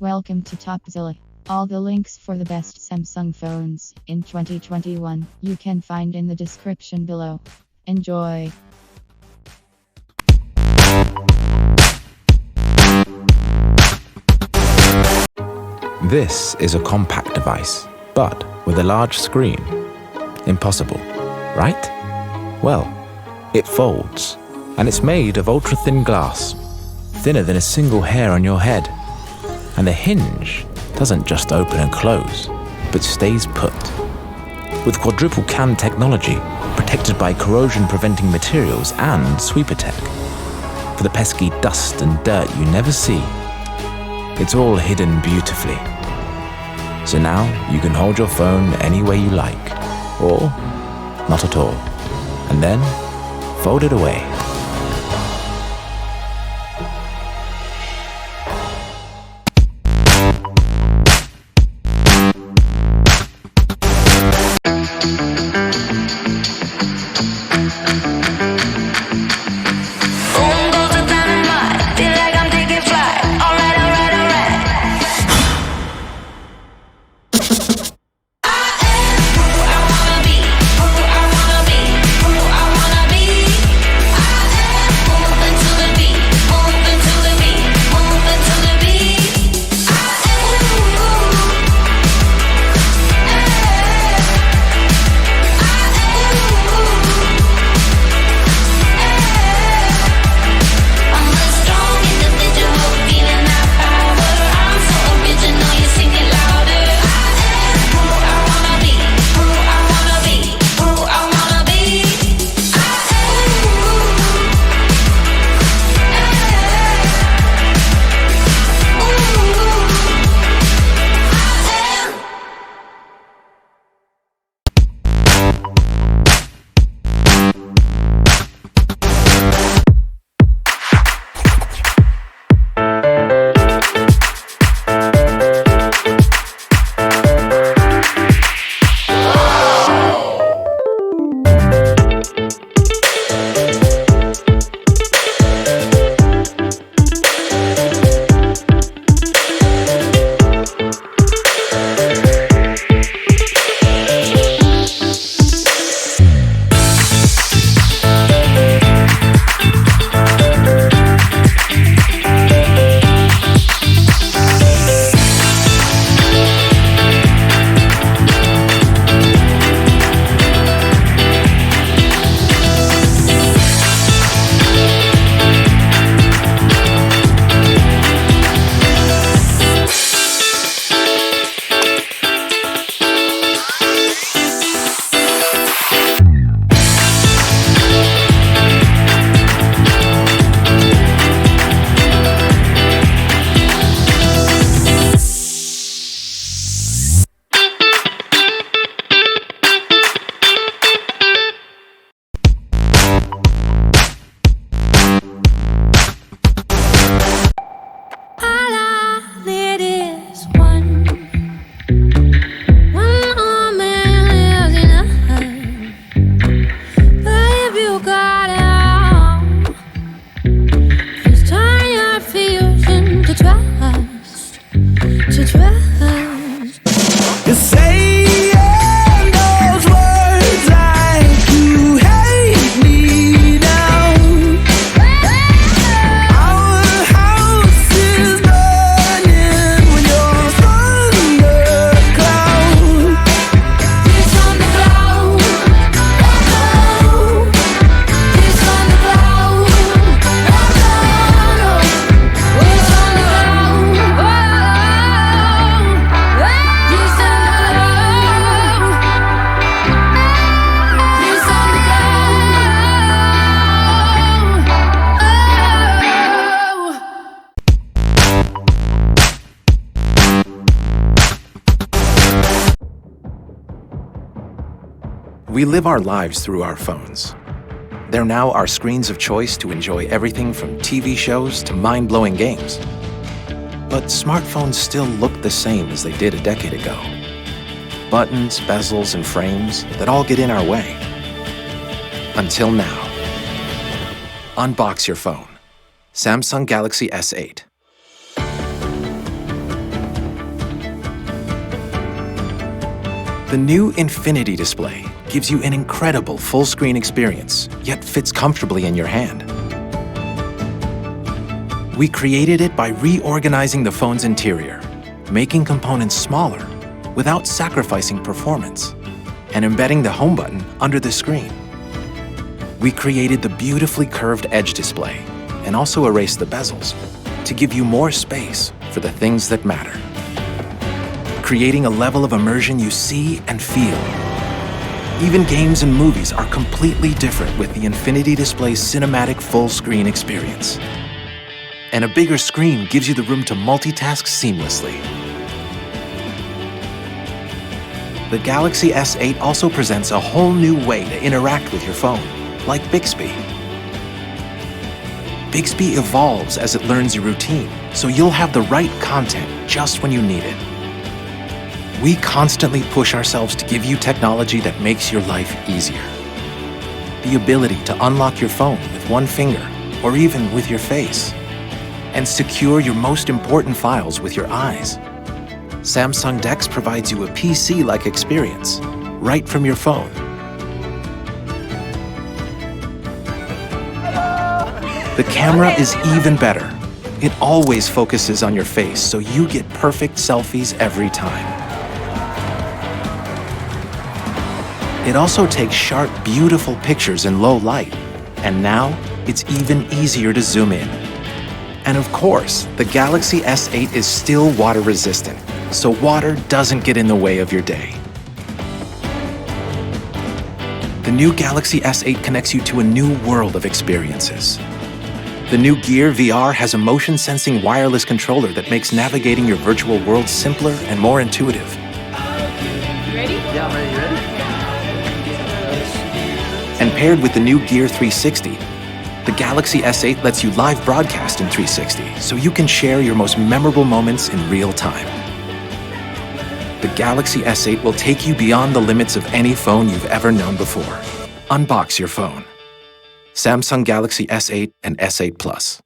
Welcome to Topzilla. All the links for the best Samsung phones in 2021 you can find in the description below. Enjoy! This is a compact device, but with a large screen. Impossible, right? Well, it folds, and it's made of ultra-thin glass, thinner than a single hair on your head. And the hinge doesn't just open and close, but stays put. With quadruple CAN technology, protected by corrosion-preventing materials and sweeper tech. For the pesky dust and dirt you never see, it's all hidden beautifully. So now you can hold your phone any way you like, or not at all, and then fold it away. We live our lives through our phones. They're now our screens of choice to enjoy everything from TV shows to mind-blowing games. But smartphones still look the same as they did a decade ago. Buttons, bezels, and frames that all get in our way. Until now. Unbox your phone. Samsung Galaxy S8. The new Infinity display gives you an incredible full-screen experience, yet fits comfortably in your hand. We created it by reorganizing the phone's interior, making components smaller without sacrificing performance, and embedding the home button under the screen. We created the beautifully curved edge display and also erased the bezels to give you more space for the things that matter, creating a level of immersion you see and feel. Even games and movies are completely different with the Infinity Display's cinematic full-screen experience. And a bigger screen gives you the room to multitask seamlessly. The Galaxy S8 also presents a whole new way to interact with your phone, like Bixby. Bixby evolves as it learns your routine, so you'll have the right content just when you need it. We constantly push ourselves to give you technology that makes your life easier. The ability to unlock your phone with one finger, or even with your face, and secure your most important files with your eyes. Samsung DeX provides you a PC-like experience right from your phone. The camera is even better. It always focuses on your face, so you get perfect selfies every time. It also takes sharp, beautiful pictures in low light, and now it's even easier to zoom in. And of course, the Galaxy S8 is still water resistant, so water doesn't get in the way of your day. The new Galaxy S8 connects you to a new world of experiences. The new Gear VR has a motion-sensing wireless controller that makes navigating your virtual world simpler and more intuitive. Ready? Yeah, I'm ready. You ready? And paired with the new Gear 360, the Galaxy S8 lets you live broadcast in 360, so you can share your most memorable moments in real time. The Galaxy S8 will take you beyond the limits of any phone you've ever known before. Unbox your phone. Samsung Galaxy S8 and S8 Plus.